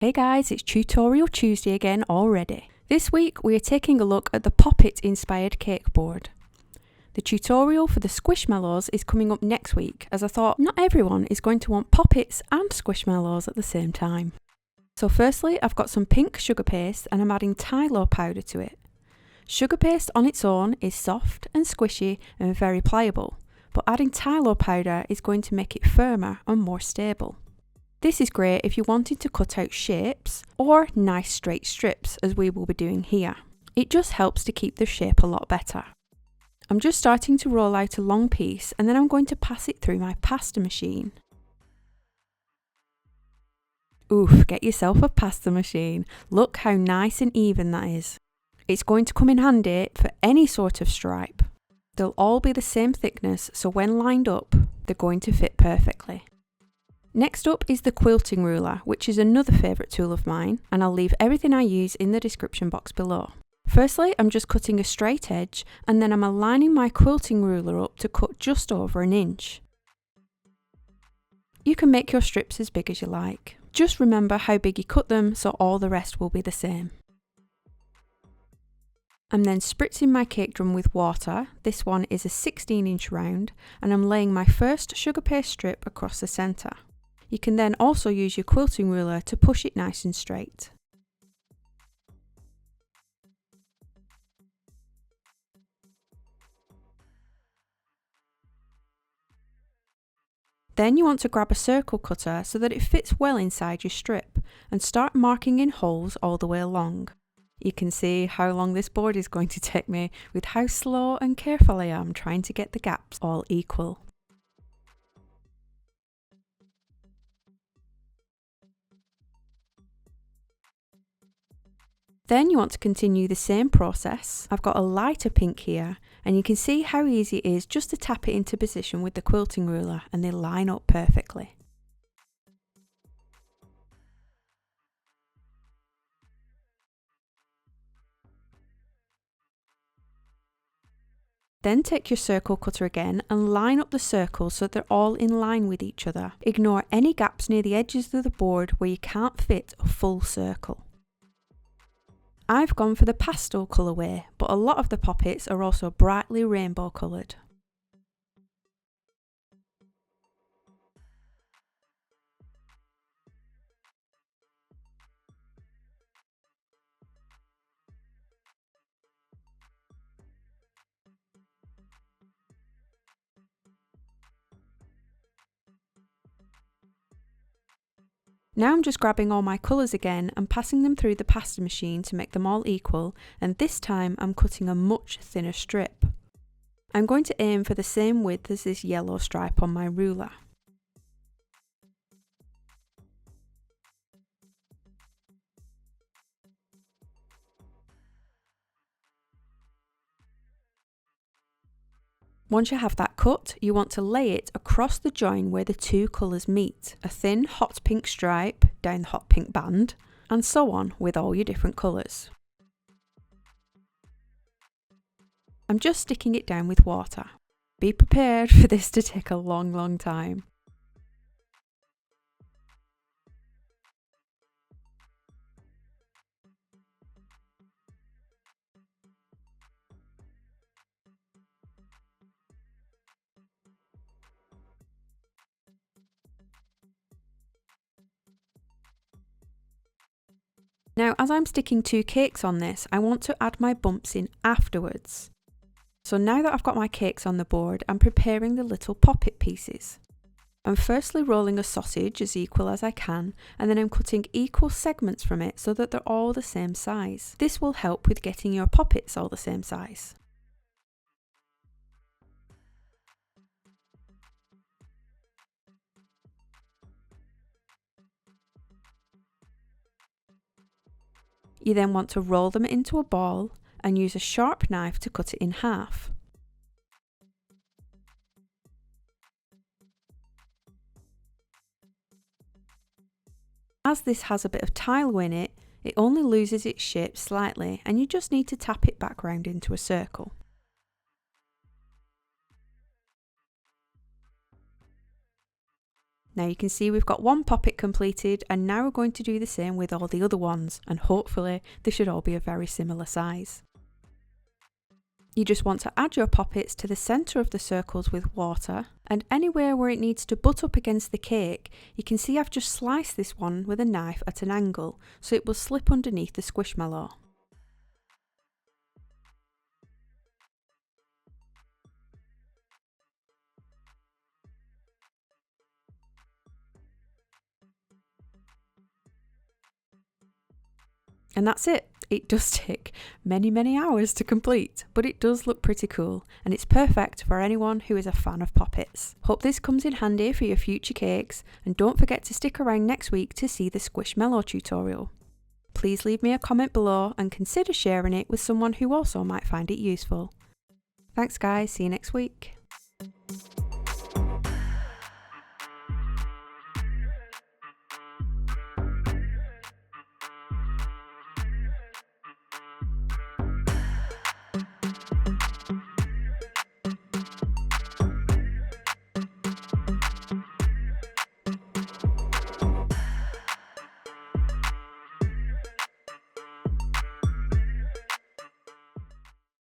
Hey guys, it's Tutorial Tuesday again already. This week we are taking a look at the Poppit inspired cake board. The tutorial for the Squishmallows is coming up next week, as I thought not everyone is going to want Poppits and Squishmallows at the same time. So firstly, I've got some pink sugar paste and I'm adding Tylo powder to it. Sugar paste on its own is soft and squishy and very pliable, but adding Tylo powder is going to make it firmer and more stable. This is great if you're wanting to cut out shapes or nice straight strips, as we will be doing here. It just helps to keep the shape a lot better. I'm just starting to roll out a long piece and then I'm going to pass it through my pasta machine. Oof, get yourself a pasta machine. Look how nice and even that is. It's going to come in handy for any sort of stripe. They'll all be the same thickness, so when lined up, they're going to fit perfectly. Next up is the quilting ruler, which is another favourite tool of mine, and I'll leave everything I use in the description box below. Firstly, I'm just cutting a straight edge, and then I'm aligning my quilting ruler up to cut just over 1 inch. You can make your strips as big as you like. Just remember how big you cut them, so all the rest will be the same. I'm then spritzing my cake drum with water. This one is a 16-inch round, and I'm laying my first sugar paste strip across the centre. You can then also use your quilting ruler to push it nice and straight. Then you want to grab a circle cutter so that it fits well inside your strip and start marking in holes all the way along. You can see how long this board is going to take me with how slow and careful I am trying to get the gaps all equal. Then you want to continue the same process. I've got a lighter pink here, and you can see how easy it is just to tap it into position with the quilting ruler and they line up perfectly. Then take your circle cutter again and line up the circles so they're all in line with each other. Ignore any gaps near the edges of the board where you can't fit a full circle. I've gone for the pastel colourway, but a lot of the Poppits are also brightly rainbow coloured. Now I'm just grabbing all my colours again and passing them through the pasta machine to make them all equal, and this time I'm cutting a much thinner strip. I'm going to aim for the same width as this yellow stripe on my ruler. Once you have that cut, you want to lay it across the join where the two colours meet. A thin hot pink stripe down the hot pink band, and so on with all your different colours. I'm just sticking it down with water. Be prepared for this to take a long time. Now, as I'm sticking 2 cakes on this, I want to add my bumps in afterwards. So now that I've got my cakes on the board, I'm preparing the little poppit pieces. I'm firstly rolling a sausage as equal as I can, and then I'm cutting equal segments from it so that they're all the same size. This will help with getting your poppits all the same size. You then want to roll them into a ball and use a sharp knife to cut it in half. As this has a bit of Tylo in it, it only loses its shape slightly and you just need to tap it back round into a circle. Now you can see we've got one poppet completed, and now we're going to do the same with all the other ones, and hopefully they should all be a very similar size. You just want to add your poppets to the centre of the circles with water, and anywhere where it needs to butt up against the cake, you can see I've just sliced this one with a knife at an angle, so it will slip underneath the squishmallow. And that's it. It does take many hours to complete, but it does look pretty cool, and it's perfect for anyone who is a fan of poppets. Hope this comes in handy for your future cakes, and don't forget to stick around next week to see the squishmallow tutorial. Please leave me a comment below and consider sharing it with someone who also might find it useful. Thanks guys, see you next week.